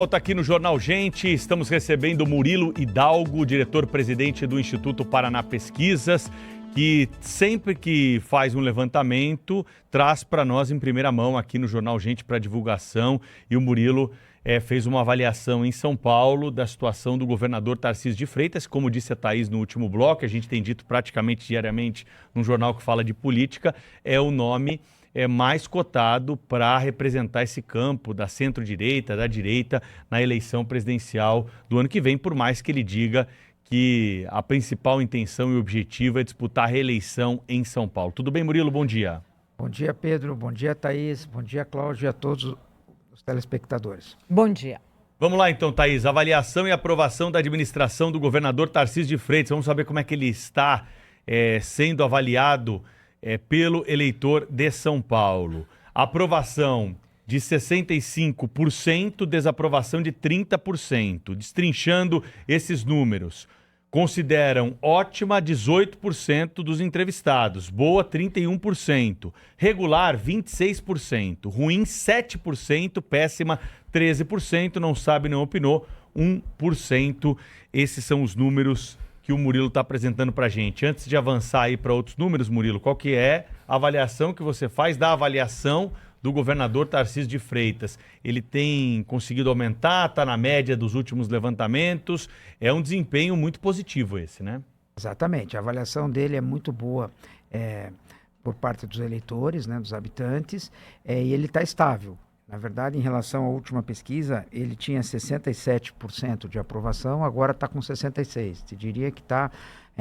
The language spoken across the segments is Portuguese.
Volta aqui no Jornal Gente, estamos recebendo Murilo Hidalgo, diretor-presidente do Instituto Paraná Pesquisas, que sempre que faz um levantamento, traz para nós em primeira mão aqui no Jornal Gente para divulgação. E o Murilo fez uma avaliação em São Paulo da situação do governador Tarcísio de Freitas. Como disse a Thaís no último bloco, a gente tem dito praticamente diariamente num jornal que fala de política, é o nome mais cotado para representar esse campo da centro-direita, da direita, na eleição presidencial do ano que vem, por mais que ele diga que a principal intenção e objetivo é disputar a reeleição em São Paulo. Tudo bem, Murilo? Bom dia. Bom dia, Pedro. Bom dia, Thaís. Bom dia, Cláudio, e a todos os telespectadores. Bom dia. Vamos lá então, Thaís. Avaliação e aprovação da administração do governador Tarcísio de Freitas. Vamos saber como é que ele está sendo avaliado pelo eleitor de São Paulo. Aprovação de 65%, desaprovação de 30%. Destrinchando esses números, consideram ótima 18% dos entrevistados, boa 31%, regular 26%, ruim 7%, péssima 13%, não sabe, não opinou 1%. Esses são os números que o Murilo está apresentando para a gente. Antes de avançar aí para outros números, Murilo, qual que é a avaliação que você faz da avaliação do governador Tarcísio de Freitas? Ele tem conseguido aumentar, está na média dos últimos levantamentos, é um desempenho muito positivo esse, né? Exatamente, a avaliação dele é muito boa por parte dos eleitores, né, dos habitantes, e ele está estável. Na verdade, em relação à última pesquisa, ele tinha 67% de aprovação, agora está com 66%. Te diria que está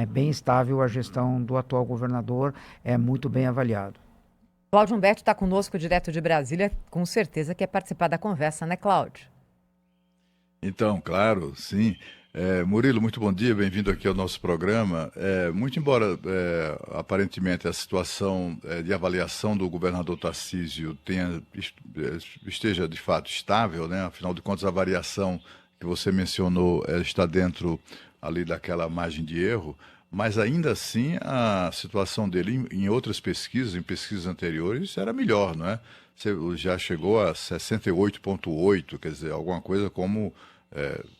bem estável a gestão do atual governador, é muito bem avaliado. Cláudio Humberto está conosco direto de Brasília, com certeza quer participar da conversa, né, Cláudio? Então, claro, sim. Murilo, muito bom dia, bem-vindo aqui ao nosso programa. Muito embora, aparentemente, a situação de avaliação do governador Tarcísio esteja, de fato, estável, né? Afinal de contas, a variação que você mencionou está dentro ali daquela margem de erro, mas ainda assim a situação dele em outras pesquisas, em pesquisas anteriores, era melhor, não é? Você já chegou a 68,8%, quer dizer, alguma coisa como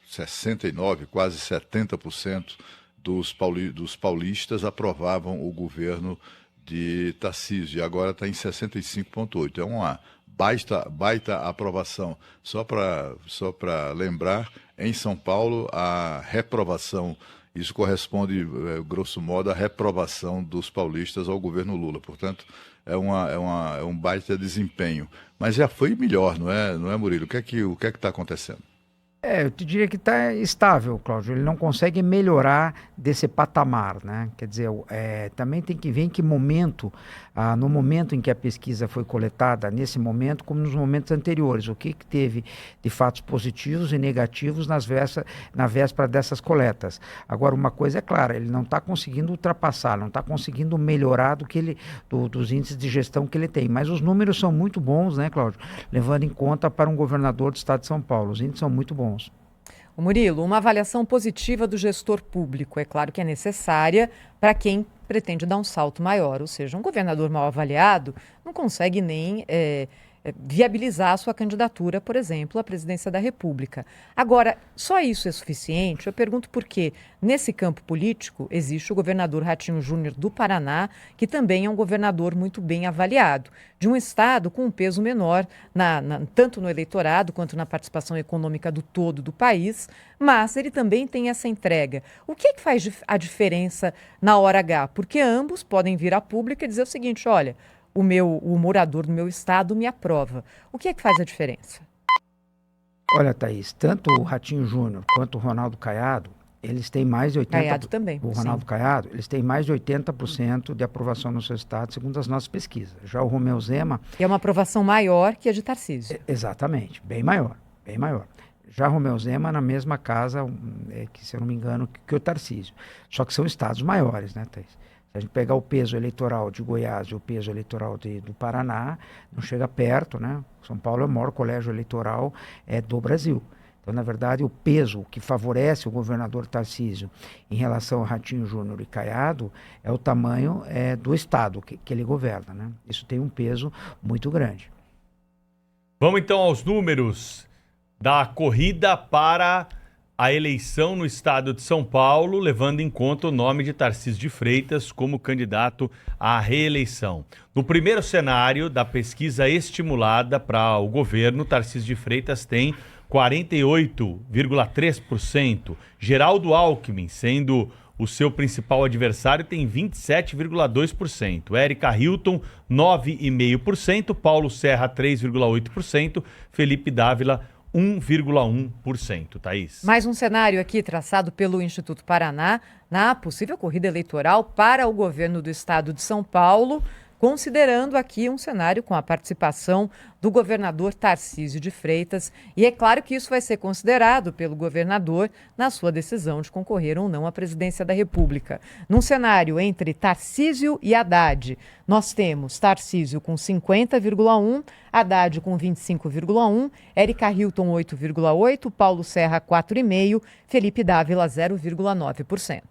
69%, quase 70% dos paulistas aprovavam o governo de Tarcísio, e agora está em 65,8%. É uma baita aprovação. Só para lembrar, em São Paulo, a reprovação, isso corresponde, grosso modo, à reprovação dos paulistas ao governo Lula. Portanto, é um baita desempenho. Mas já foi melhor, não é, Murilo? O que é que está acontecendo? Eu te diria que está estável, Cláudio. Ele não consegue melhorar desse patamar, né? Quer dizer, também tem que ver em que momento, no momento em que a pesquisa foi coletada, nesse momento, como nos momentos anteriores, o que teve de fatos positivos e negativos na véspera dessas coletas. Agora, uma coisa é clara, ele não está conseguindo ultrapassar, não está conseguindo melhorar dos índices de gestão que ele tem. Mas os números são muito bons, né, Cláudio? Levando em conta para um governador do estado de São Paulo. Os índices são muito bons. O Murilo, uma avaliação positiva do gestor público, é claro que é necessária para quem pretende dar um salto maior, ou seja, um governador mal avaliado não consegue nem viabilizar a sua candidatura, por exemplo, à presidência da República. Agora, só isso é suficiente? Eu pergunto porque, nesse campo político, existe o governador Ratinho Júnior do Paraná, que também é um governador muito bem avaliado, de um estado com um peso menor, tanto no eleitorado quanto na participação econômica do todo do país, mas ele também tem essa entrega. O que é que faz a diferença na hora H? Porque ambos podem vir à pública e dizer o seguinte, olha, o morador do meu estado me aprova. O que é que faz a diferença? Olha, Thaís, tanto o Ratinho Júnior quanto o Ronaldo Caiado, eles têm mais de 80%. Caiado também. O Ronaldo Caiado, eles têm mais de 80% de aprovação no seu estado, segundo as nossas pesquisas. Já o Romeu Zema... É uma aprovação maior que a de Tarcísio. Exatamente, bem maior, bem maior. Já Romeu Zema na mesma casa, que se eu não me engano, que o Tarcísio. Só que são estados maiores, né, Thaís? Se a gente pegar o peso eleitoral de Goiás e o peso eleitoral do Paraná, não chega perto, né? São Paulo é o maior colégio eleitoral do Brasil. Então, na verdade, o peso que favorece o governador Tarcísio em relação ao Ratinho Júnior e Caiado é o tamanho do estado que ele governa, né? Isso tem um peso muito grande. Vamos então aos números. da corrida para a eleição no estado de São Paulo, levando em conta o nome de Tarcísio de Freitas como candidato à reeleição. No primeiro cenário da pesquisa estimulada para o governo, Tarcísio de Freitas tem 48,3%. Geraldo Alckmin, sendo o seu principal adversário, tem 27,2%. Érica Hilton, 9,5%. Paulo Serra, 3,8%. Felipe Dávila, 1,1%. Thaís. Mais um cenário aqui traçado pelo Instituto Paraná na possível corrida eleitoral para o governo do estado de São Paulo, considerando aqui um cenário com a participação do governador Tarcísio de Freitas. E é claro que isso vai ser considerado pelo governador na sua decisão de concorrer ou não à presidência da República. Num cenário entre Tarcísio e Haddad, nós temos Tarcísio com 50,1%, Haddad com 25,1%, Érica Hilton 8,8%, Paulo Serra 4,5%, Felipe Dávila 0,9%.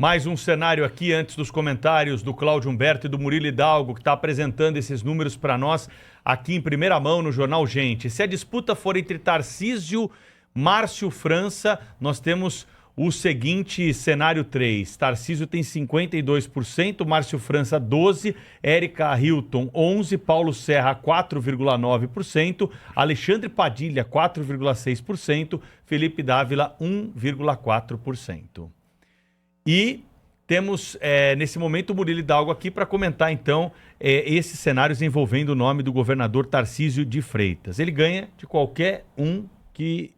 Mais um cenário aqui antes dos comentários do Cláudio Humberto e do Murilo Hidalgo, que está apresentando esses números para nós aqui em primeira mão no Jornal Gente. Se a disputa for entre Tarcísio, Márcio França, nós temos o seguinte cenário 3. Tarcísio tem 52%, Márcio França 12%, Érica Hilton 11%, Paulo Serra 4,9%, Alexandre Padilha 4,6%, Felipe Dávila 1,4%. E temos, nesse momento, o Murilo Hidalgo aqui para comentar, então, esses cenários envolvendo o nome do governador Tarcísio de Freitas. Ele ganha de qualquer um que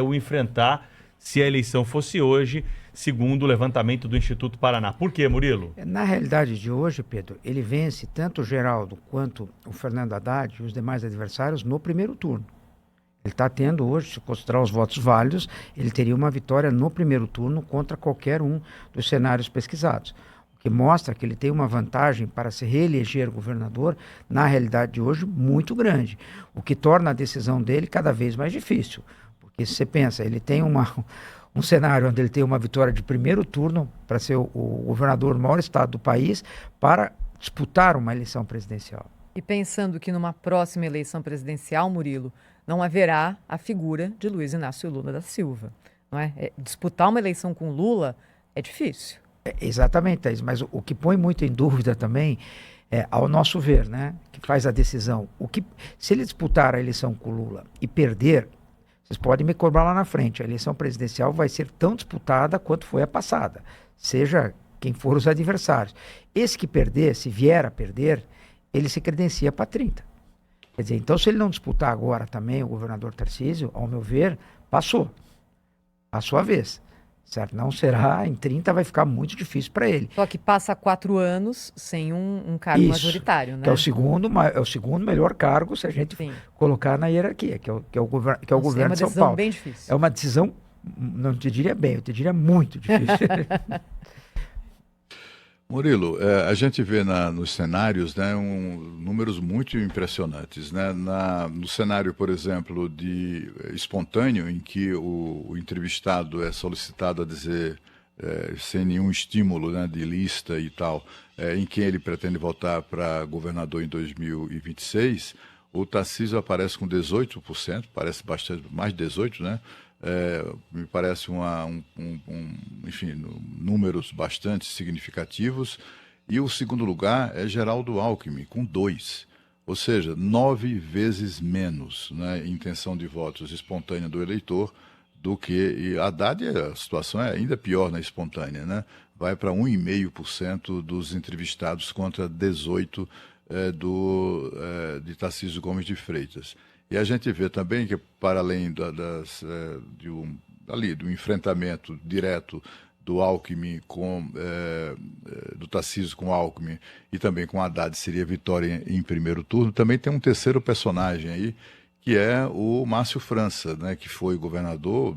o enfrentar se a eleição fosse hoje, segundo o levantamento do Instituto Paraná. Por quê, Murilo? Na realidade de hoje, Pedro, ele vence tanto o Geraldo quanto o Fernando Haddad e os demais adversários no primeiro turno. Ele está tendo hoje, se considerar os votos válidos, ele teria uma vitória no primeiro turno contra qualquer um dos cenários pesquisados. O que mostra que ele tem uma vantagem para se reeleger governador, na realidade de hoje, muito grande. O que torna a decisão dele cada vez mais difícil. Porque se você pensa, ele tem um cenário onde ele tem uma vitória de primeiro turno para ser o governador do maior estado do país para disputar uma eleição presidencial. E pensando que numa próxima eleição presidencial, Murilo, não haverá a figura de Luiz Inácio Lula da Silva. Não é? Disputar uma eleição com Lula é difícil. Exatamente, Thaís, mas o que põe muito em dúvida também, ao nosso ver, né, que faz a decisão, se ele disputar a eleição com Lula e perder, vocês podem me cobrar lá na frente, a eleição presidencial vai ser tão disputada quanto foi a passada, seja quem for os adversários. Esse que perder, se vier a perder, ele se credencia para 30. Quer dizer, então se ele não disputar agora também o governador Tarcísio, ao meu ver, passou a vez, certo? Não será, em 30 vai ficar muito difícil para ele. Só que passa 4 anos sem um cargo majoritário, né? Que é o segundo melhor cargo se a gente colocar na hierarquia, que é o governo de São Paulo. É uma decisão bem difícil. É uma decisão, não te diria bem, eu te diria muito difícil. Murilo, a gente vê nos cenários, né, números muito impressionantes. Né? No cenário, por exemplo, de espontâneo, em que o entrevistado é solicitado a dizer, sem nenhum estímulo, né, de lista e tal, em quem ele pretende votar para governador em 2026, o Tarcísio aparece com 18%, parece bastante, mais de 18%, né? Me parece enfim, números bastante significativos. E o segundo lugar é Geraldo Alckmin, com 2%. Ou seja, 9 vezes menos, né, intenção de votos espontânea do eleitor do que... E Haddad, a situação é ainda pior na espontânea, né? Vai para 1,5% dos entrevistados contra 18% de Tarcísio Gomes de Freitas. E a gente vê também que, para além do enfrentamento direto do Alckmin do Tarcísio com Alckmin e também com Haddad, seria vitória em primeiro turno, também tem um terceiro personagem aí, que é o Márcio França, né, que foi governador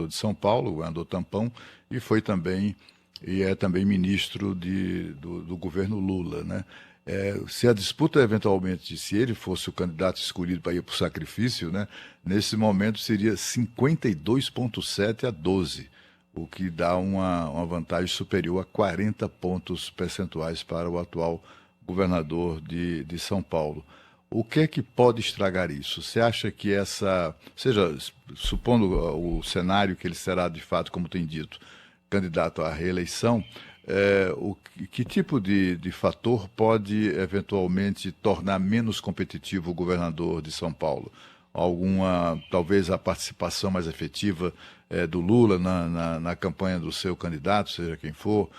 de São Paulo, governador tampão, e é também ministro do governo Lula, né? Se a disputa eventualmente, se ele fosse o candidato escolhido para ir para o sacrifício, né, nesse momento seria 52,7 a 12, o que dá uma vantagem superior a 40 pontos percentuais para o atual governador de São Paulo. O que é que pode estragar isso? Você acha que supondo o cenário que ele será de fato, como tem dito, candidato à reeleição, que tipo de fator pode eventualmente tornar menos competitivo o governador de São Paulo? Talvez a participação mais efetiva do Lula na campanha do seu candidato, seja quem for?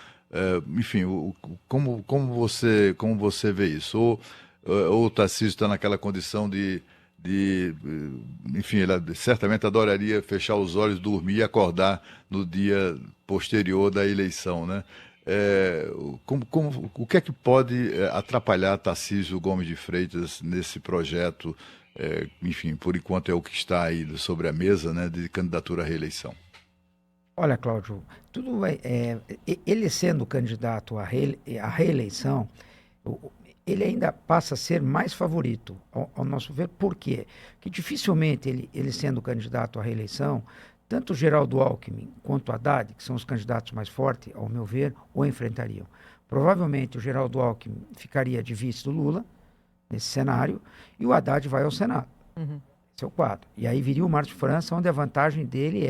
Enfim, como você vê isso? Ou o Tarcísio está naquela condição enfim, ele certamente adoraria fechar os olhos, dormir e acordar no dia posterior da eleição, né? O que é que pode atrapalhar Tarcísio Gomes de Freitas nesse projeto, enfim, por enquanto é o que está aí sobre a mesa, né, de candidatura à reeleição? Olha, Cláudio, ele sendo candidato à reeleição, ele ainda passa a ser mais favorito, ao nosso ver. Por quê? Porque dificilmente ele sendo candidato à reeleição, tanto Geraldo Alckmin quanto Haddad, que são os candidatos mais fortes, ao meu ver, o enfrentariam. Provavelmente o Geraldo Alckmin ficaria de vice do Lula, nesse cenário, e o Haddad vai ao Senado. Esse é o quadro. E aí viria o Márcio França, onde a vantagem dele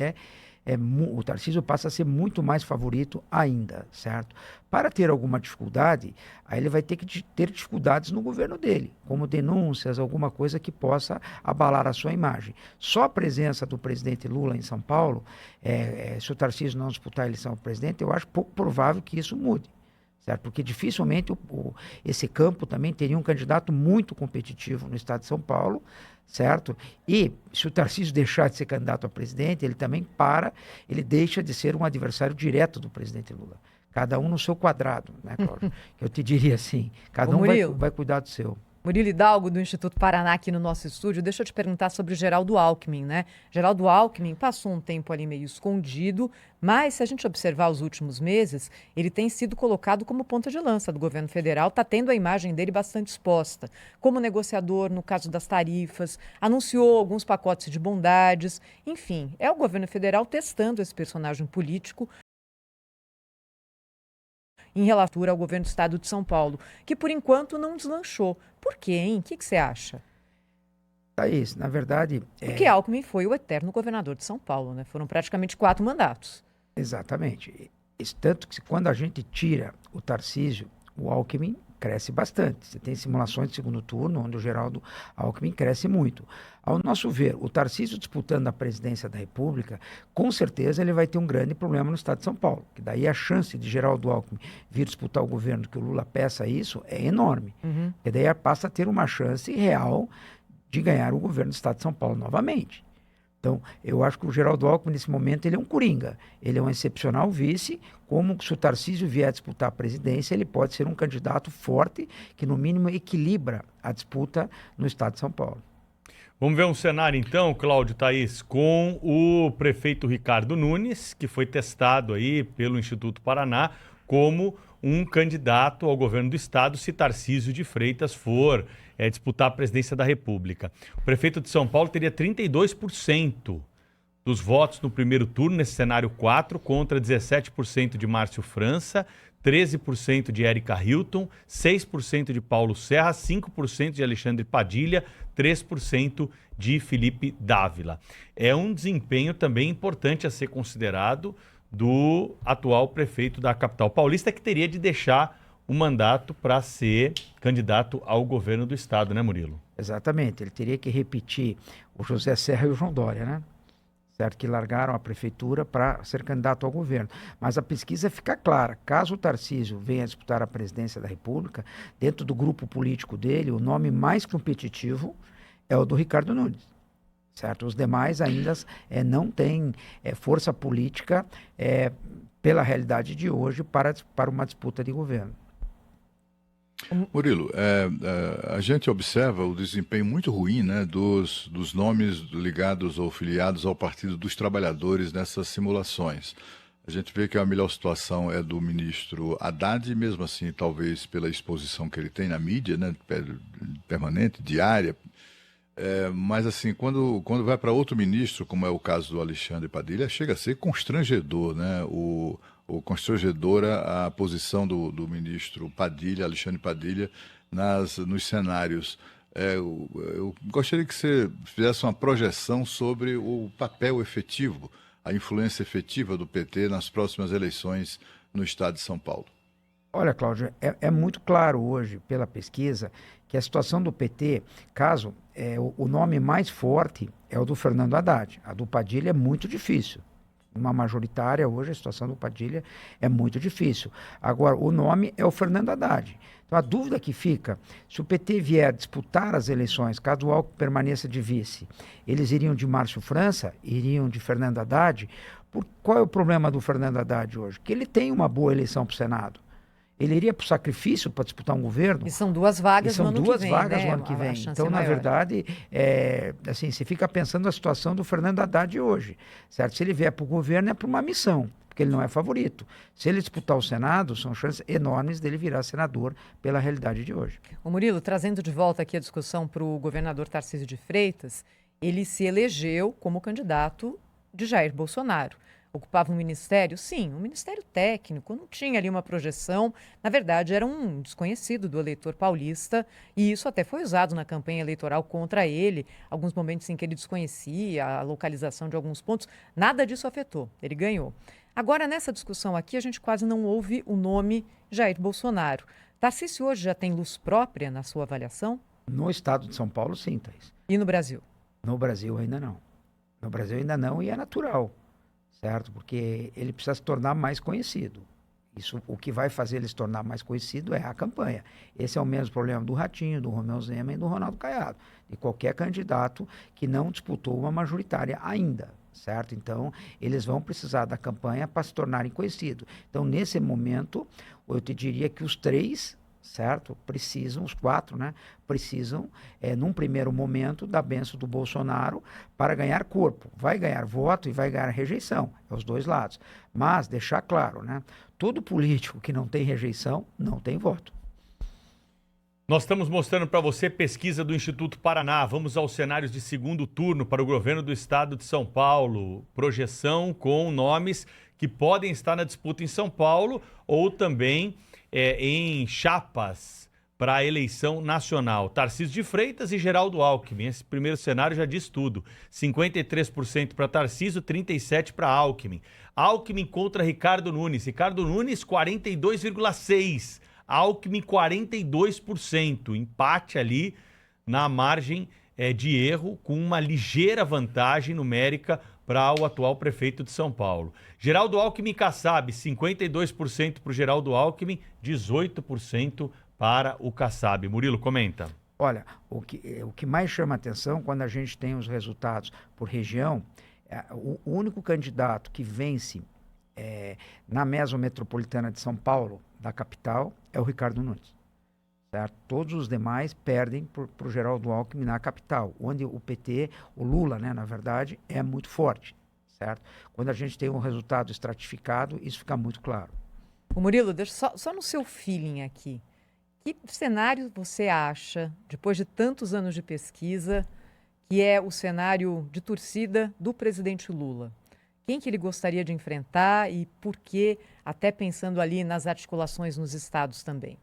o Tarcísio passa a ser muito mais favorito ainda, certo? Para ter alguma dificuldade, aí ele vai ter que ter dificuldades no governo dele, como denúncias, alguma coisa que possa abalar a sua imagem. Só a presença do presidente Lula em São Paulo, se o Tarcísio não disputar a eleição ao presidente, eu acho pouco provável que isso mude. Certo? Porque dificilmente esse campo também teria um candidato muito competitivo no estado de São Paulo, certo? E se o Tarcísio deixar de ser candidato a presidente, ele deixa de ser um adversário direto do presidente Lula. Cada um no seu quadrado, né, Cláudio? Eu te diria assim, cada um vai cuidar do seu. Murilo Hidalgo, do Instituto Paraná, aqui no nosso estúdio. Deixa eu te perguntar sobre o Geraldo Alckmin, né? Geraldo Alckmin passou um tempo ali meio escondido, mas se a gente observar os últimos meses, ele tem sido colocado como ponta de lança do governo federal, está tendo a imagem dele bastante exposta. Como negociador no caso das tarifas, anunciou alguns pacotes de bondades, enfim, é o governo federal testando esse personagem político em relação ao governo do estado de São Paulo, que por enquanto não deslanchou. Por quê, hein? O que você acha? Thaís, na verdade... Porque Alckmin foi o eterno governador de São Paulo, né? Foram praticamente 4 mandatos. Exatamente. Tanto que quando a gente tira o Tarcísio, o Alckmin cresce bastante. Você tem simulações de segundo turno, onde o Geraldo Alckmin cresce muito. Ao nosso ver, o Tarcísio disputando a presidência da República, com certeza ele vai ter um grande problema no estado de São Paulo. Que daí a chance de Geraldo Alckmin vir disputar o governo, que o Lula peça isso, é enorme. E daí passa a ter uma chance real de ganhar o governo do estado de São Paulo novamente. Então, eu acho que o Geraldo Alckmin, nesse momento, ele é um coringa. Ele é um excepcional vice, como se o Tarcísio vier a disputar a presidência, ele pode ser um candidato forte, que no mínimo equilibra a disputa no estado de São Paulo. Vamos ver um cenário então, Cláudio, Thaís, com o prefeito Ricardo Nunes, que foi testado aí pelo Instituto Paraná como um candidato ao governo do estado se Tarcísio de Freitas for disputar a presidência da República. O prefeito de São Paulo teria 32% dos votos no primeiro turno, nesse cenário 4, contra 17% de Márcio França, 13% de Érica Hilton, 6% de Paulo Serra, 5% de Alexandre Padilha, 3% de Felipe Dávila. É um desempenho também importante a ser considerado do atual prefeito da capital paulista, que teria de deixar o mandato para ser candidato ao governo do estado, né, Murilo? Exatamente, ele teria que repetir o José Serra e o João Dória, né? Certo, que largaram a prefeitura para ser candidato ao governo. Mas a pesquisa fica clara, caso o Tarcísio venha disputar a presidência da República, dentro do grupo político dele, o nome mais competitivo é o do Ricardo Nunes. Certo? Os demais ainda não têm força política pela realidade de hoje para uma disputa de governo. Murilo, a gente observa o desempenho muito ruim, né, dos nomes ligados ou filiados ao Partido dos Trabalhadores nessas simulações. A gente vê que a melhor situação é do ministro Haddad, mesmo assim, talvez pela exposição que ele tem na mídia, né, permanente, diária. Mas assim, quando vai para outro ministro, como é o caso do Alexandre Padilha, chega a ser constrangedor, né? O constrangedora a posição do ministro Padilha, Alexandre Padilha, nos cenários eu gostaria que você fizesse uma projeção sobre o papel efetivo, a influência efetiva do PT nas próximas eleições no estado de São Paulo. Olha, Cláudio, é muito claro hoje, pela pesquisa, que a situação do PT, o nome mais forte é o do Fernando Haddad. A do Padilha é muito difícil. Uma majoritária, hoje a situação do Padilha é muito difícil. Agora, o nome é o Fernando Haddad. Então, a dúvida que fica, se o PT vier disputar as eleições, caso o Alckmin permaneça de vice, eles iriam de Márcio França, iriam de Fernando Haddad. Qual é o problema do Fernando Haddad hoje? Que ele tem uma boa eleição para o Senado. Ele iria para o sacrifício para disputar um governo. E são duas vagas no ano que vem. São duas vagas no ano que vem. Então, na verdade, assim, você fica pensando na situação do Fernando Haddad hoje. Certo? Se ele vier para o governo, é para uma missão, porque ele não é favorito. Se ele disputar o Senado, são chances enormes dele virar senador pela realidade de hoje. O Murilo, trazendo de volta aqui a discussão para o governador Tarcísio de Freitas, ele se elegeu como candidato de Jair Bolsonaro. Ocupava um ministério? Sim, um ministério técnico, não tinha ali uma projeção. Na verdade, era um desconhecido do eleitor paulista e isso até foi usado na campanha eleitoral contra ele, alguns momentos em que ele desconhecia a localização de alguns pontos. Nada disso afetou, ele ganhou. Agora, nessa discussão aqui, a gente quase não ouve o nome Jair Bolsonaro. Tarcísio hoje já tem luz própria na sua avaliação? No estado de São Paulo, sim, Thaís. E no Brasil? No Brasil ainda não. No Brasil ainda não e é natural. Certo? Porque ele precisa se tornar mais conhecido. Isso, o que vai fazer ele se tornar mais conhecido é a campanha. Esse é o mesmo problema do Ratinho, do Romeu Zema e do Ronaldo Caiado, de qualquer candidato que não disputou uma majoritária ainda, certo? Então, eles vão precisar da campanha para se tornarem conhecidos. Então, nesse momento, eu te diria que os três, certo? Precisam, os quatro, né? Precisam, num primeiro momento, da bênção do Bolsonaro para ganhar corpo. Vai ganhar voto e vai ganhar rejeição, é os dois lados. Mas, deixar claro, né? Todo político que não tem rejeição, não tem voto. Nós estamos mostrando para você pesquisa do Instituto Paraná. Vamos aos cenários de segundo turno para o governo do estado de São Paulo. Projeção com nomes que podem estar na disputa em São Paulo ou também em chapas para a eleição nacional. Tarcísio de Freitas e Geraldo Alckmin. Esse primeiro cenário já diz tudo. 53% para Tarcísio, 37% para Alckmin. Alckmin contra Ricardo Nunes. Ricardo Nunes, 42,6%. Alckmin, 42%. Empate ali na margem de erro, com uma ligeira vantagem numérica para o atual prefeito de São Paulo. Geraldo Alckmin Kassab, 52% para o Geraldo Alckmin, 18% para o Kassab. Murilo, comenta. Olha, o que mais chama atenção quando a gente tem os resultados por região, o único candidato que vence na mesometropolitana de São Paulo, da capital, é o Ricardo Nunes. Certo? Todos os demais perdem para o Geraldo Alckmin na capital, onde o PT, o Lula, né, na verdade, é muito forte. Certo? Quando a gente tem um resultado estratificado, isso fica muito claro. O Murilo, deixa só no seu feeling aqui. Que cenário você acha, depois de tantos anos de pesquisa, que é o cenário de torcida do presidente Lula? Quem que ele gostaria de enfrentar e por quê, até pensando ali nas articulações nos estados também?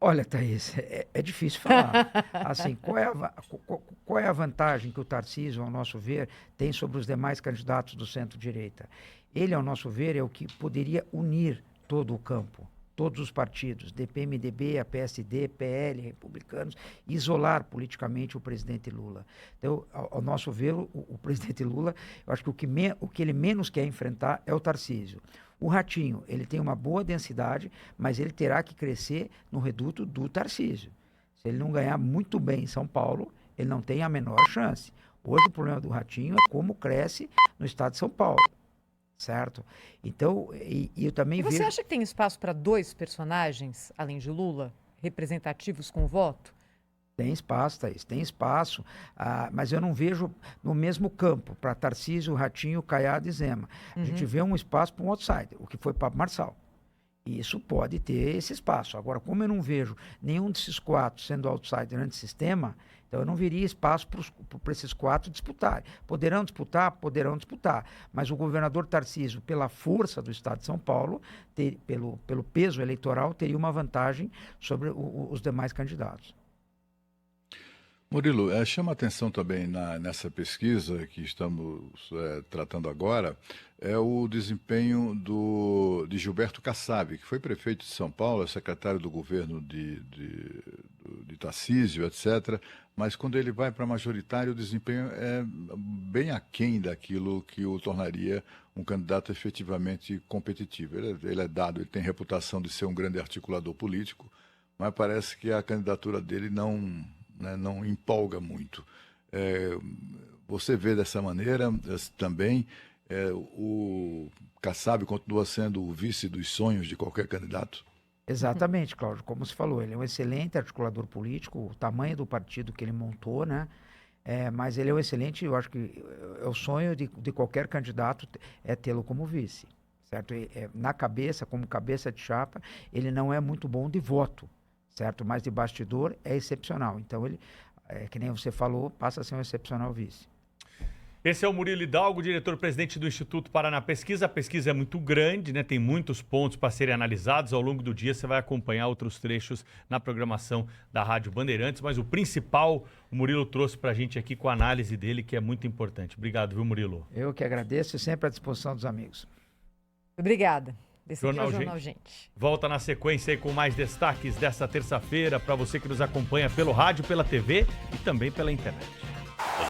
Olha, Thaís, é difícil falar. Assim, qual é a vantagem que o Tarcísio, ao nosso ver, tem sobre os demais candidatos do centro-direita? Ele, ao nosso ver, é o que poderia unir todo o campo, todos os partidos, DP, MDB, a PSD, PL, republicanos, isolar politicamente o presidente Lula. Então, ao nosso ver, o presidente Lula, eu acho que o que ele menos quer enfrentar é o Tarcísio. O Ratinho, ele tem uma boa densidade, mas ele terá que crescer no reduto do Tarcísio. Se ele não ganhar muito bem em São Paulo, ele não tem a menor chance. Hoje o problema do Ratinho é como cresce no estado de São Paulo. Certo? Então, eu também vejo... Você acha que tem espaço para dois personagens, além de Lula, representativos com voto? Tem espaço, Thaís, tem espaço, mas eu não vejo no mesmo campo, para Tarcísio, Ratinho, Caiado e Zema. A gente vê um espaço para um outsider, o que foi para Marçal. E isso pode ter esse espaço. Agora, como eu não vejo nenhum desses quatro sendo outsider antissistema, então eu não veria espaço para esses quatro disputarem. Poderão disputar? Poderão disputar. Mas o governador Tarcísio, pela força do estado de São Paulo, pelo peso eleitoral, teria uma vantagem sobre os demais candidatos. Murilo, chama atenção também nessa pesquisa que estamos tratando agora, é o desempenho de Gilberto Kassab, que foi prefeito de São Paulo, é secretário do governo de Tarcísio, etc. Mas quando ele vai para majoritário, o desempenho é bem aquém daquilo que o tornaria um candidato efetivamente competitivo. Ele tem reputação de ser um grande articulador político, mas parece que a candidatura dele não empolga muito. Você vê dessa maneira também, o Kassab continua sendo o vice dos sonhos de qualquer candidato? Exatamente, Cláudio. Como você falou, ele é um excelente articulador político, o tamanho do partido que ele montou, né? Mas ele é um excelente, eu acho que é o sonho de qualquer candidato é tê-lo como vice, certo? Na cabeça, como cabeça de chapa, ele não é muito bom de voto, certo? Mas de bastidor é excepcional. Então ele, que nem você falou, passa a ser um excepcional vice. Esse é o Murilo Hidalgo, diretor-presidente do Instituto Paraná Pesquisa. A pesquisa é muito grande, né? Tem muitos pontos para serem analisados. Ao longo do dia você vai acompanhar outros trechos na programação da Rádio Bandeirantes, mas o principal o Murilo trouxe para a gente aqui com a análise dele, que é muito importante. Obrigado, viu, Murilo? Eu que agradeço e sempre à disposição dos amigos. Obrigada. Esse aqui é o Jornal Gente. Volta na sequência aí com mais destaques dessa terça-feira para você que nos acompanha pelo rádio, pela TV e também pela internet.